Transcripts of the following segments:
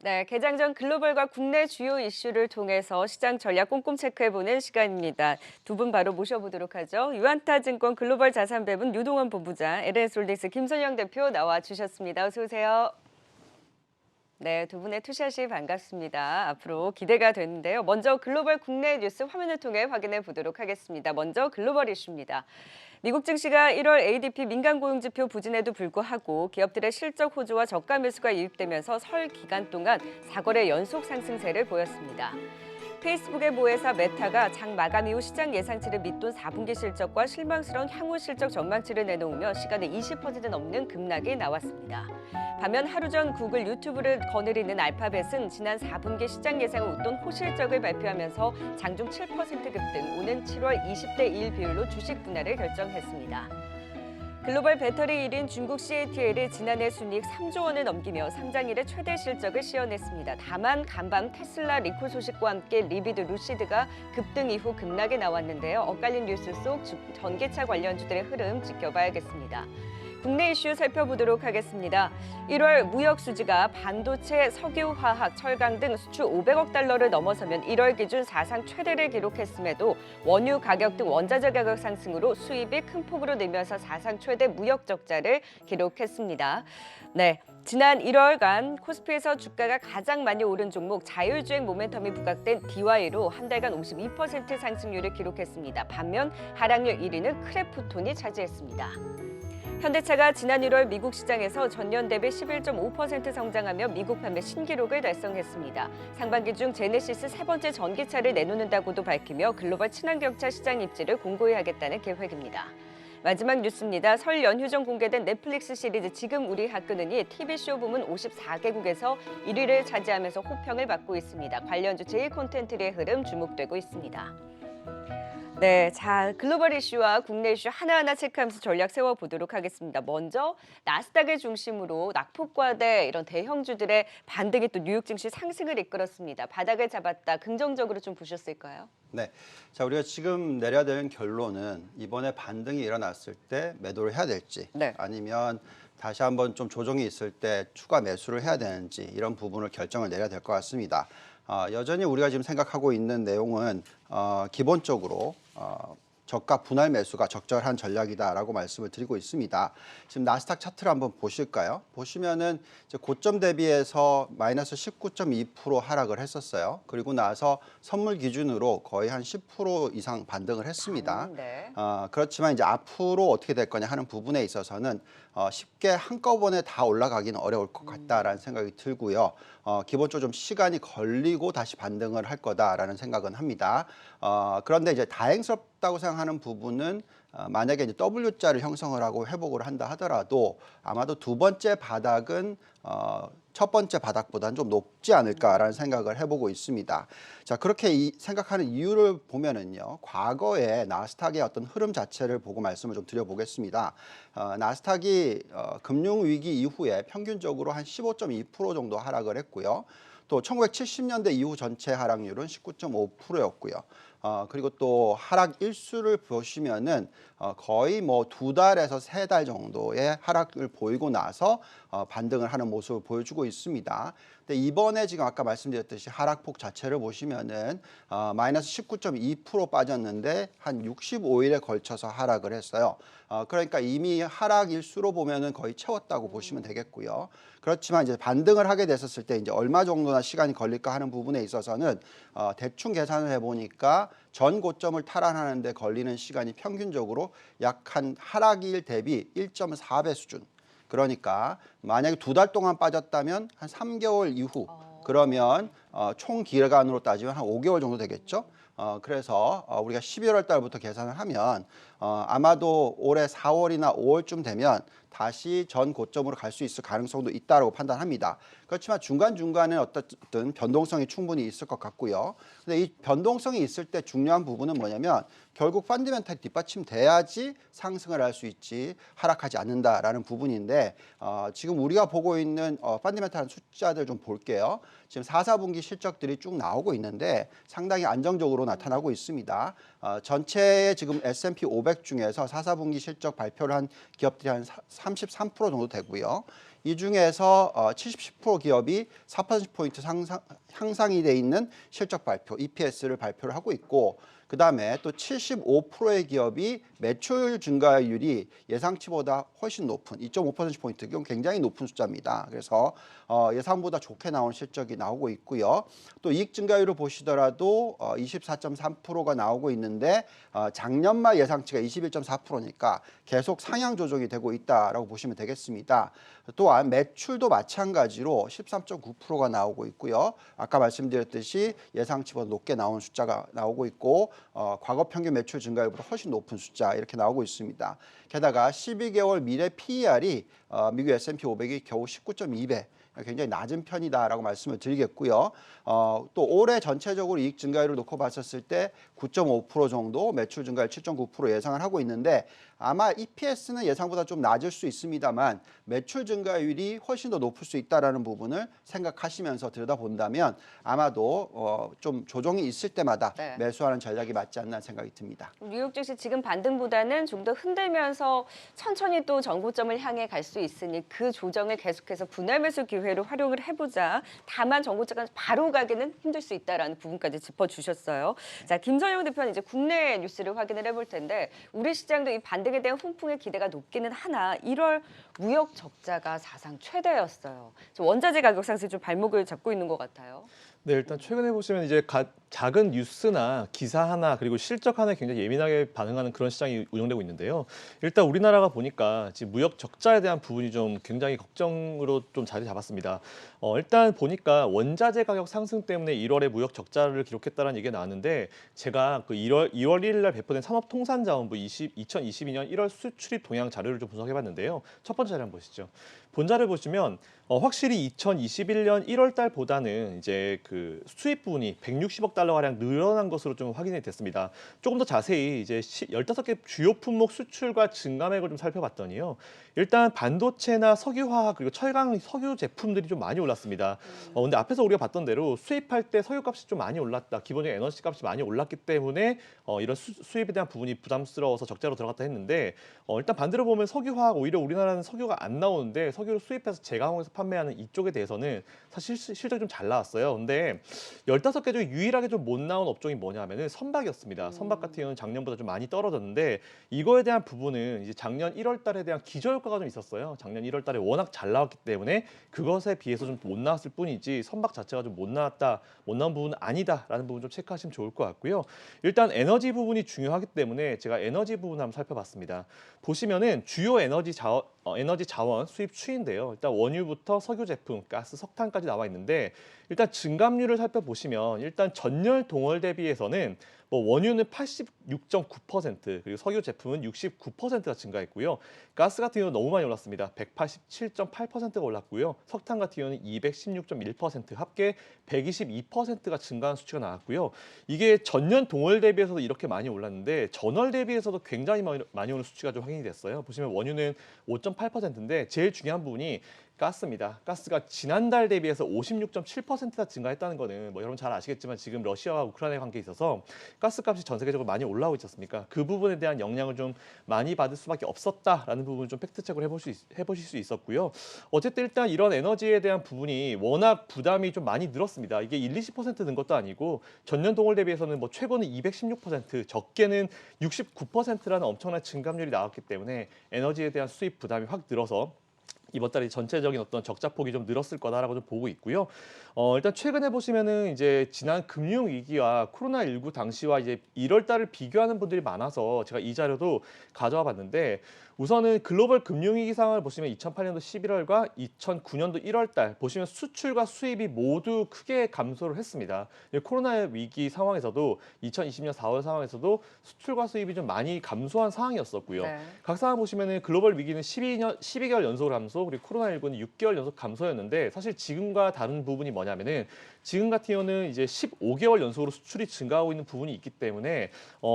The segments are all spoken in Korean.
네, 개장 전 글로벌과 국내 주요 이슈를 통해서 시장 전략 꼼꼼 체크해보는 시간입니다. 두 분 바로 모셔보도록 하죠. 유안타증권 글로벌 자산배분 유동원 본부장, LN솔딩스 김선영 대표 나와주셨습니다. 어서 오세요. 네, 두 분의 투샷이 반갑습니다. 앞으로 기대가 되는데요. 먼저 글로벌 국내 뉴스 화면을 통해 확인해 보도록 하겠습니다. 먼저 글로벌 이슈입니다. 미국 증시가 1월 ADP 민간 고용 지표 부진에도 불구하고 기업들의 실적 호조와 저가 매수가 유입되면서 설 기간 동안 4거래 연속 상승세를 보였습니다. 페이스북의 모회사 메타가 장 마감 이후 시장 예상치를 밑돈 4분기 실적과 실망스러운 향후 실적 전망치를 내놓으며 시간에 20% 넘는 급락이 나왔습니다. 반면 하루 전 구글 유튜브를 거느리는 알파벳은 지난 4분기 시장 예상을 웃돈 호실적을 발표하면서 장중 7% 급등, 오는 7월 20대 1 비율로 주식 분할을 결정했습니다. 글로벌 배터리 1인 중국 CATL이 지난해 순이익 3조 원을 넘기며 상장 이래 최대 실적을 시현했습니다. 다만 간밤 테슬라 리콜 소식과 함께 리비드 루시드가 급등 이후 급락에 나왔는데요. 엇갈린 뉴스 속 전기차 관련주들의 흐름 지켜봐야겠습니다. 국내 이슈 살펴보도록 하겠습니다. 1월 무역 수지가 반도체, 석유, 화학, 철강 등 수출 500억 달러를 넘어서면 1월 기준 사상 최대를 기록했음에도 원유 가격 등 원자재 가격 상승으로 수입이 큰 폭으로 늘면서 사상 최대 무역 적자를 기록했습니다. 네, 지난 1월간 코스피에서 주가가 가장 많이 오른 종목 자율주행 모멘텀이 부각된 DY로 한 달간 52% 상승률을 기록했습니다. 반면 하락률 1위는 크래프톤이 차지했습니다. 현대차가 지난 1월 미국 시장에서 전년 대비 11.5% 성장하며 미국 판매 신기록을 달성했습니다. 상반기 중 제네시스 세 번째 전기차를 내놓는다고도 밝히며 글로벌 친환경차 시장 입지를 공고히 하겠다는 계획입니다. 마지막 뉴스입니다. 설 연휴 전 공개된 넷플릭스 시리즈 지금 우리 학교는이 TV쇼 부문 54개국에서 1위를 차지하면서 호평을 받고 있습니다. 관련주 제1 콘텐츠의 흐름 주목되고 있습니다. 네, 자, 글로벌 이슈와 국내 이슈 하나하나 체크하면서 전략 세워보도록 하겠습니다. 먼저 나스닥을 중심으로 낙폭과대 이런 대형주들의 반등이 또 뉴욕 증시 상승을 이끌었습니다. 바닥을 잡았다. 긍정적으로 좀 보셨을까요? 네, 자 우리가 지금 내려야 되는 결론은 이번에 반등이 일어났을 때 매도를 해야 될지 네. 아니면 다시 한번 좀 조정이 있을 때 추가 매수를 해야 되는지 이런 부분을 결정을 내려야 될 것 같습니다. 여전히 우리가 지금 생각하고 있는 내용은 기본적으로 저가 분할 매수가 적절한 전략이다라고 말씀을 드리고 있습니다. 지금 나스닥 차트를 한번 보실까요? 보시면은 이제 고점 대비해서 마이너스 19.2% 하락을 했었어요. 그리고 나서 선물 기준으로 거의 한 10% 이상 반등을 했습니다. 네. 그렇지만 이제 앞으로 어떻게 될 거냐 하는 부분에 있어서는 쉽게 한꺼번에 다 올라가기는 어려울 것 같다라는 생각이 들고요. 기본적으로 좀 시간이 걸리고 다시 반등을 할 거다라는 생각은 합니다. 그런데 이제 다행스럽다고 생각하는 부분은 만약에 이제 W자를 형성을 하고 회복을 한다 하더라도 아마도 두 번째 바닥은 첫 번째 바닥보다는 좀 높지 않을까라는 생각을 해보고 있습니다. 자, 그렇게 생각하는 이유를 보면은요, 과거에 나스닥의 어떤 흐름 자체를 보고 말씀을 좀 드려보겠습니다. 나스닥이 금융위기 이후에 평균적으로 한 15.2% 정도 하락을 했고요. 또 1970년대 이후 전체 하락률은 19.5%였고요. 그리고 또 하락 일수를 보시면은 거의 뭐 2달에서 3달 정도의 하락을 보이고 나서 반등을 하는 모습을 보여주고 있습니다. 근데 이번에 지금 아까 말씀드렸듯이 하락폭 자체를 보시면은 마이너스 19.2% 빠졌는데 한 65일에 걸쳐서 하락을 했어요. 그러니까 이미 하락 일수로 보면은 거의 채웠다고 보시면 되겠고요. 그렇지만 이제 반등을 하게 됐었을 때 이제 얼마 정도나 시간이 걸릴까 하는 부분에 있어서는 대충 계산을 해보니까 전 고점을 탈환하는 데 걸리는 시간이 평균적으로 약 한 하락일 대비 1.4배 수준. 그러니까 만약에 2달 동안 빠졌다면 한 3개월 이후 그러면 총 기간으로 따지면 한 5개월 정도 되겠죠. 그래서 우리가 11월 달부터 계산을 하면 아마도 올해 4월이나 5월쯤 되면 다시 전 고점으로 갈 수 있을 가능성도 있다고 판단합니다. 그렇지만 중간중간에 어떤 변동성이 충분히 있을 것 같고요. 근데 이 변동성이 있을 때 중요한 부분은 뭐냐면 결국 펀드멘탈이 뒷받침돼야지 상승을 할 수 있지 하락하지 않는다라는 부분인데 지금 우리가 보고 있는 펀드멘탈한 숫자들 좀 볼게요. 지금 4, 4분기 실적들이 쭉 나오고 있는데 상당히 안정적으로 나타나고 있습니다. 전체의 지금 S&P 500 중에서 4, 4분기 실적 발표를 한 기업들이 한 33% 정도 되고요. 이 중에서 70% 기업이 4%포인트 향상이 돼 있는 실적 발표, EPS를 발표를 하고 있고 그다음에 또 75%의 기업이 매출 증가율이 예상치보다 훨씬 높은 2.5%포인트, 이건 굉장히 높은 숫자입니다. 그래서 예상보다 좋게 나온 실적이 나오고 있고요. 또 이익 증가율을 보시더라도 24.3%가 나오고 있는데 작년 말 예상치가 21.4%니까 계속 상향 조정이 되고 있다라고 보시면 되겠습니다. 또한 매출도 마찬가지로 13.9%가 나오고 있고요. 아까 말씀드렸듯이 예상치보다 높게 나온 숫자가 나오고 있고 과거 평균 매출 증가율보다 훨씬 높은 숫자 이렇게 나오고 있습니다. 게다가 12개월 미래 PER이 미국 S&P 500이 겨우 19.2배, 굉장히 낮은 편이다라고 말씀을 드리겠고요. 또 올해 전체적으로 이익 증가율을 놓고 봤었을 때 9.5% 정도, 매출 증가율 7.9% 예상을 하고 있는데 아마 EPS는 예상보다 좀 낮을 수 있습니다만 매출 증가율이 훨씬 더 높을 수 있다라는 부분을 생각하시면서 들여다본다면 아마도 좀 조정이 있을 때마다 네. 매수하는 전략이 맞지 않나 생각이 듭니다. 뉴욕 증시 지금 반등보다는 좀 더 흔들면서 천천히 또 정고점을 향해 갈 수 있으니 그 조정을 계속해서 분할 매수 기회로 활용을 해보자. 다만 정고점까지 바로 가기는 힘들 수 있다라는 부분까지 짚어주셨어요. 자, 김선영 대표는 이제 국내 뉴스를 확인을 해볼 텐데 우리 시장도 이 반등에 대한 훈풍의 기대가 높기는 하나 1월 무역 적자가 사상 최대였어요. 원자재 가격 상승이 좀 발목을 잡고 있는 것 같아요. 네, 일단 최근에 보시면 이제 작은 뉴스나 기사 하나 그리고 실적 하나에 굉장히 예민하게 반응하는 그런 시장이 운영되고 있는데요. 일단 우리나라가 보니까 지금 무역 적자에 대한 부분이 좀 굉장히 걱정으로 좀 자리 잡았습니다. 일단 보니까 원자재 가격 상승 때문에 1월에 무역 적자를 기록했다는 얘기가 나왔는데 제가 그 2월 1일 날 배포된 산업통산자원부 2022년 1월 수출입 동향 자료를 좀 분석해봤는데요. 첫 번째 자료 한번 보시죠. 본자를 보시면 확실히 2021년 1월 달보다는 이제 그 수입 부분이 160억 달러 가량 늘어난 것으로 좀 확인이 됐습니다. 조금 더 자세히 이제 15개 주요 품목 수출과 증감액을 좀 살펴봤더니요. 일단 반도체나 석유화학 그리고 철강 석유 제품들이 좀 많이 올랐습니다. 근데 앞에서 우리가 봤던 대로 수입할 때 석유값이 좀 많이 올랐다. 기본적인 에너지 값이 많이 올랐기 때문에 이런 수입에 대한 부분이 부담스러워서 적자로 들어갔다 했는데 일단 반대로 보면 석유화학 오히려 우리나라는 석유가 안 나오는데 석유를 수입해서 재가공해서 판매하는 이쪽에 대해서는 사실 실적이 좀 잘 나왔어요. 근데 15개 중에 유일하게 좀 못 나온 업종이 뭐냐면은 선박이었습니다. 선박 같은 경우는 작년보다 좀 많이 떨어졌는데 이거에 대한 부분은 이제 작년 1월 달에 대한 기저효과가 좀 있었어요. 작년 1월 달에 워낙 잘 나왔기 때문에 그것에 비해서 좀 못 나왔을 뿐이지 선박 자체가 좀 못 나온 부분은 아니다라는 부분 좀 체크하시면 좋을 것 같고요. 일단 에너지 부분이 중요하기 때문에 제가 에너지 부분 한번 살펴봤습니다. 보시면은 주요 에너지 자원 수입 추인데요. 일단 원유부터 석유 제품, 가스, 석탄까지 나와 있는데 일단 증감률을 살펴보시면 일단 전년 동월 대비해서는 원유는 86.9% 그리고 석유 제품은 69%가 증가했고요. 가스 같은 경우는 너무 많이 올랐습니다. 187.8%가 올랐고요. 석탄 같은 경우는 216.1% 합계 122%가 증가한 수치가 나왔고요. 이게 전년 동월 대비해서도 이렇게 많이 올랐는데 전월 대비해서도 굉장히 많이 오는 수치가 좀 확인이 됐어요. 보시면 원유는 5.8%인데 제일 중요한 부분이 가스입니다. 가스가 지난달 대비해서 56.7%나 증가했다는 거는 여러분 잘 아시겠지만 지금 러시아와 우크라이나 관계에 있어서 가스값이 전 세계적으로 많이 올라오고 있지 않습니까? 그 부분에 대한 영향을 좀 많이 받을 수밖에 없었다라는 부분을 좀 팩트 체크를 해보실 수 있었고요. 어쨌든 일단 이런 에너지에 대한 부분이 워낙 부담이 좀 많이 늘었습니다. 이게 20-30%는 것도 아니고 전년 동월 대비해서는 최고는 216%, 적게는 69%라는 엄청난 증감률이 나왔기 때문에 에너지에 대한 수입 부담이 확 늘어서 이번 달에 전체적인 어떤 적자폭이 좀 늘었을 거다라고 좀 보고 있고요. 일단 최근에 보시면은 이제 지난 금융 위기와 코로나19 당시와 이제 1월 달을 비교하는 분들이 많아서 제가 이 자료도 가져와 봤는데 우선은 글로벌 금융위기 상황을 보시면 2008년도 11월과 2009년도 1월 달 보시면 수출과 수입이 모두 크게 감소를 했습니다. 코로나 위기 상황에서도 2020년 4월 상황에서도 수출과 수입이 좀 많이 감소한 상황이었었고요. 네. 각 상황 보시면은 글로벌 위기는 12개월 연속으로 감소 그리고 코로나19는 6개월 연속 감소였는데 사실 지금과 다른 부분이 뭐냐면은 지금 같은 경우는 이제 15개월 연속으로 수출이 증가하고 있는 부분이 있기 때문에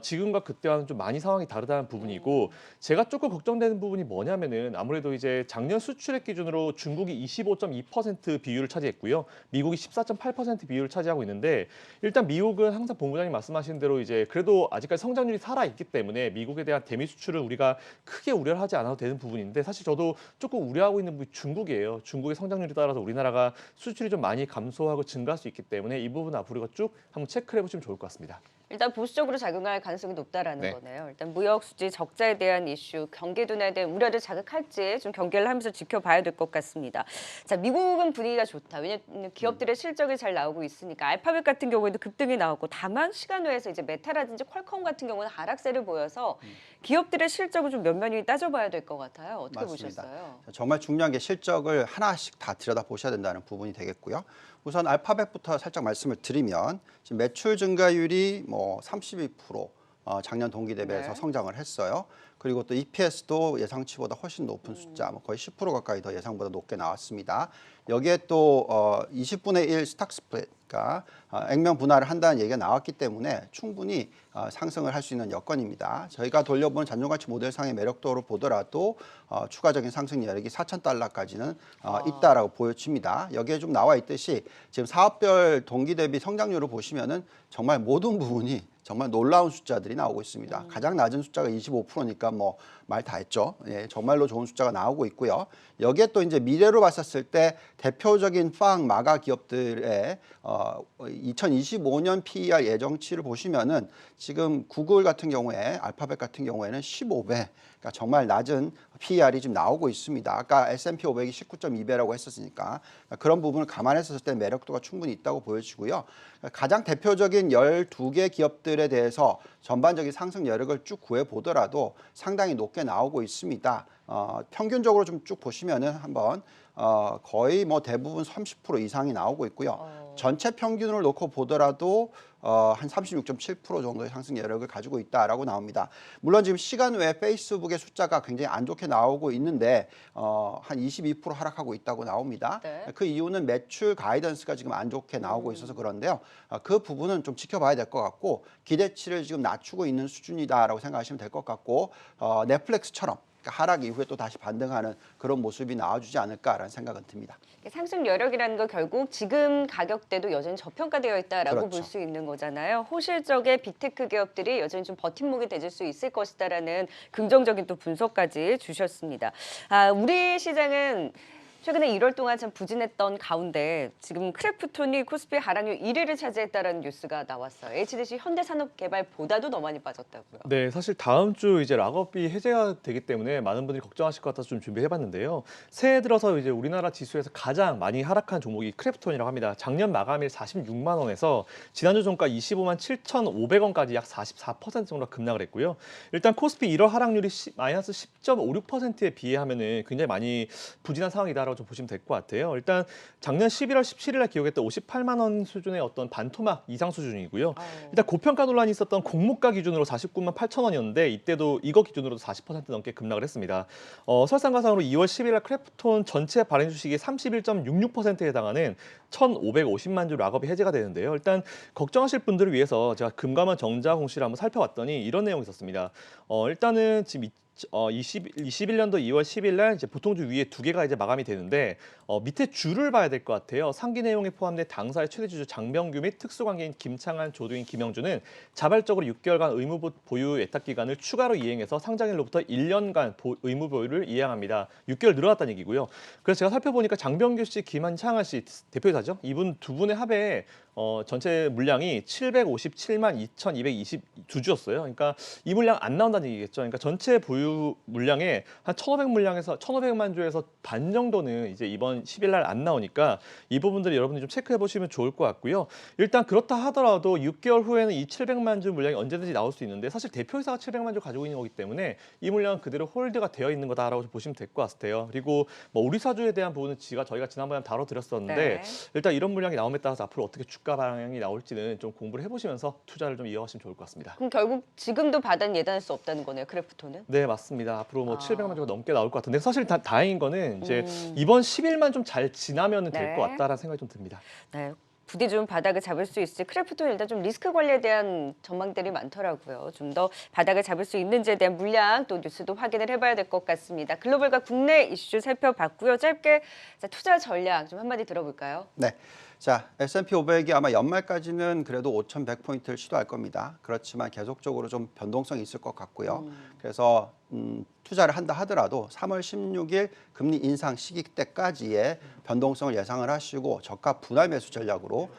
지금과 그때와는 좀 많이 상황이 다르다는 부분이고 제가 조금 걱정되는 부분이 뭐냐면은 아무래도 이제 작년 수출액 기준으로 중국이 25.2% 비율을 차지했고요. 미국이 14.8% 비율을 차지하고 있는데 일단 미국은 항상 본부장님 말씀하신 대로 이제 그래도 아직까지 성장률이 살아 있기 때문에 미국에 대한 대미 수출을 우리가 크게 우려를 하지 않아도 되는 부분인데 사실 저도 조금 우려하는 기여하고 있는 부분이 중국이에요. 중국의 성장률에 따라서 우리나라가 수출이 좀 많이 감소하고 증가할 수 있기 때문에 이 부분 앞으로 쭉 한번 체크를 해보시면 좋을 것 같습니다. 일단 보수적으로 작용할 가능성이 높다라는 네. 거네요. 일단 무역 수지 적자에 대한 이슈, 경기 둔화에 대한 우려를 자극할지 좀 경계를 하면서 지켜봐야 될 것 같습니다. 자, 미국은 분위기가 좋다. 왜냐하면 기업들의 실적이 잘 나오고 있으니까 알파벳 같은 경우에도 급등이 나오고 다만 시간 외에서 이제 메타라든지 퀄컴 같은 경우는 하락세를 보여서 기업들의 실적을 좀 면면히 따져봐야 될 것 같아요. 어떻게 맞습니다. 보셨어요? 정말 중요한 게 실적을 하나씩 다 들여다보셔야 된다는 부분이 되겠고요. 우선 알파벳부터 살짝 말씀을 드리면 지금 매출 증가율이 뭐 32% 작년 동기 대비해서 네. 성장을 했어요. 그리고 또 EPS도 예상치보다 훨씬 높은 숫자, 뭐 거의 10% 가까이 더 예상보다 높게 나왔습니다. 여기에 또 20분의 1 스탁 스프레드, 그러니까 액면 분할을 한다는 얘기가 나왔기 때문에 충분히 상승을 할 수 있는 여건입니다. 저희가 돌려보는 잔존가치 모델상의 매력도를 보더라도 추가적인 상승 여력이 4,000달러까지는 있다라고 보여집니다. 여기에 좀 나와 있듯이 지금 사업별 동기 대비 성장률을 보시면은 정말 모든 부분이 정말 놀라운 숫자들이 나오고 있습니다. 가장 낮은 숫자가 25%니까 뭐 말 다 했죠. 예, 정말로 좋은 숫자가 나오고 있고요. 여기에 또 이제 미래로 봤었을 때 대표적인 빵 마가 기업들의 2025년 PER 예정치를 보시면은 지금 구글 같은 경우에 알파벳 같은 경우에는 15배, 그러니까 정말 낮은 PER이 지금 나오고 있습니다. 아까 S&P 500이 19.2배라고 했었으니까 그런 부분을 감안했었을 때 매력도가 충분히 있다고 보여지고요. 가장 대표적인 12개 기업들에 대해서 전반적인 상승 여력을 쭉 구해보더라도 상당히 높게 나오고 있습니다. 평균적으로 좀 쭉 보시면은 한번 거의 뭐 대부분 30% 이상이 나오고 있고요. 전체 평균을 놓고 보더라도 한 36.7% 정도의 상승 여력을 가지고 있다라고 나옵니다. 물론 지금 시간 외에 페이스북의 숫자가 굉장히 안 좋게 나오고 있는데 한 22% 하락하고 있다고 나옵니다. 네. 그 이유는 매출 가이던스가 지금 안 좋게 나오고 있어서 그런데요. 그 부분은 좀 지켜봐야 될 것 같고 기대치를 지금 낮추고 있는 수준이다라고 생각하시면 될 것 같고 넷플릭스처럼 하락 이후에 또 다시 반등하는 그런 모습이 나와주지 않을까라는 생각은 듭니다. 상승 여력이라는 거 결국 지금 가격대도 여전히 저평가되어 있다라고 그렇죠. 볼 수 있는 거잖아요. 호실적의 빅테크 기업들이 여전히 좀 버팀목이 되줄 수 있을 것이다라는 긍정적인 또 분석까지 주셨습니다. 우리 시장은 최근에 1월 동안 참 부진했던 가운데 지금 크래프톤이 코스피 하락률 1위를 차지했다라는 뉴스가 나왔어요. HDC 현대산업개발보다도 더 많이 빠졌다고요. 네, 사실 다음 주 이제 락업이 해제가 되기 때문에 많은 분들이 걱정하실 것 같아서 좀 준비해봤는데요. 새해 들어서 이제 우리나라 지수에서 가장 많이 하락한 종목이 크래프톤이라고 합니다. 작년 마감일 46만 원에서 지난주 종가 25만 7,500원까지 약 44% 정도 급락을 했고요. 일단 코스피 1월 하락률이 마이너스 10.56%에 비하면은 굉장히 많이 부진한 상황이다라고 좀 보시면 될 것 같아요. 일단 작년 11월 17일 날 기록했던 58만 원 수준의 어떤 반토막 이상 수준이고요. 일단 고평가 논란이 있었던 공모가 기준으로 49만 8천 원이었는데 이때도 이거 기준으로도 40% 넘게 급락을 했습니다. 설상가상으로 2월 10일 날 크래프톤 전체 발행 주식이 31.66%에 해당하는 1,550만 주 락업이 해제가 되는데요. 일단 걱정하실 분들을 위해서 제가 금감원 정자 공시를 한번 살펴봤더니 이런 내용이 있었습니다. 일단은 지금 21년도 2월 10일 날 이제 보통주 위에 두 개가 이제 마감이 되는데 밑에 주를 봐야 될 것 같아요. 상기 내용에 포함된 당사의 최대 주주 장병규 및 특수관계인 김창한, 조두인, 김영주는 자발적으로 6개월간 의무 보유 예탁 기간을 추가로 이행해서 상장일로부터 1년간 의무 보유를 이행합니다. 6개월 늘어났다는 얘기고요. 그래서 제가 살펴보니까 장병규 씨, 김한창한 씨 대표이사죠. 이분 두 분의 합에 전체 물량이 757만 2,222주였어요. 그러니까 이 물량 안 나온다는 얘기겠죠. 그러니까 전체 보유 물량의 한 1,500만 주에서 반 정도는 이제 이번 10일 날 안 나오니까 이 부분들이 여러분들이 좀 체크해 보시면 좋을 것 같고요. 일단 그렇다 하더라도 6개월 후에는 이 700만 주 물량이 언제든지 나올 수 있는데 사실 대표이사가 700만 주 가지고 있는 거기 때문에 이 물량은 그대로 홀드가 되어 있는 거다라고 보시면 될 것 같아요. 그리고 뭐 우리 사주에 대한 부분은 저희가 지난번에 다뤄드렸었는데 네. 일단 이런 물량이 나옴에 따라서 앞으로 어떻게 주가 방향이 나올지는 좀 공부를 해보시면서 투자를 좀 이어가시면 좋을 것 같습니다. 그럼 결국 지금도 바닥 예단할 수 없다는 거네요, 크래프톤은? 네, 맞습니다. 앞으로 뭐 700만 주가 넘게 나올 것 같은데 사실 다행인 거는 이제 음. 이번 10일만 좀 잘 지나면 될 네. 것 같다라는 생각이 좀 듭니다. 네. 부디 좀 바닥을 잡을 수 있을지 크래프톤 일단 좀 리스크 관리에 대한 전망들이 많더라고요. 좀 더 바닥을 잡을 수 있는지에 대한 물량 또 뉴스도 확인을 해봐야 될 것 같습니다. 글로벌과 국내 이슈 살펴봤고요. 짧게 투자 전략 좀 한마디 들어볼까요? 네. 자, S&P 500이 아마 연말까지는 그래도 5,100포인트를 시도할 겁니다. 그렇지만 계속적으로 좀 변동성이 있을 것 같고요. 그래서 투자를 한다 하더라도 3월 16일 금리 인상 시기 때까지의 변동성을 예상을 하시고 저가 분할 매수 전략으로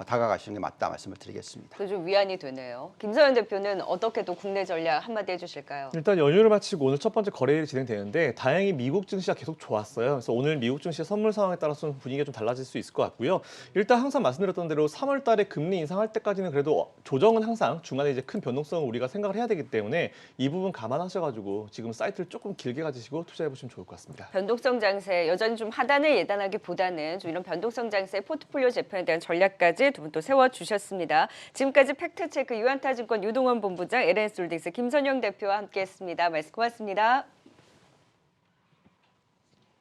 다가가시는 게 맞다 말씀을 드리겠습니다. 또 좀 위안이 되네요. 김서영 대표는 어떻게 또 국내 전략 한마디 해주실까요? 일단 연휴를 마치고 오늘 첫 번째 거래일이 진행되는데 다행히 미국 증시가 계속 좋았어요. 그래서 오늘 미국 증시 선물 상황에 따라서는 분위기가 좀 달라질 수 있을 것 같고요. 일단 항상 말씀드렸던 대로 3월 달에 금리 인상할 때까지는 그래도 조정은 항상 중간에 이제 큰 변동성을 우리가 생각을 해야 되기 때문에 이 부분 감안하셔가지고 지금 사이트를 조금 길게 가지시고 투자해 보시면 좋을 것 같습니다. 변동성 장세 여전히 좀 하단을 예단하기보다는 좀 이런 변동성 장세 포트폴리오 재편에 대한 전략까지 두 분 또 세워주셨습니다. 지금까지 팩트체크 유한타증권 유동원 본부장, LNS홀딩스 김선영 대표와 함께했습니다. 말씀 고맙습니다.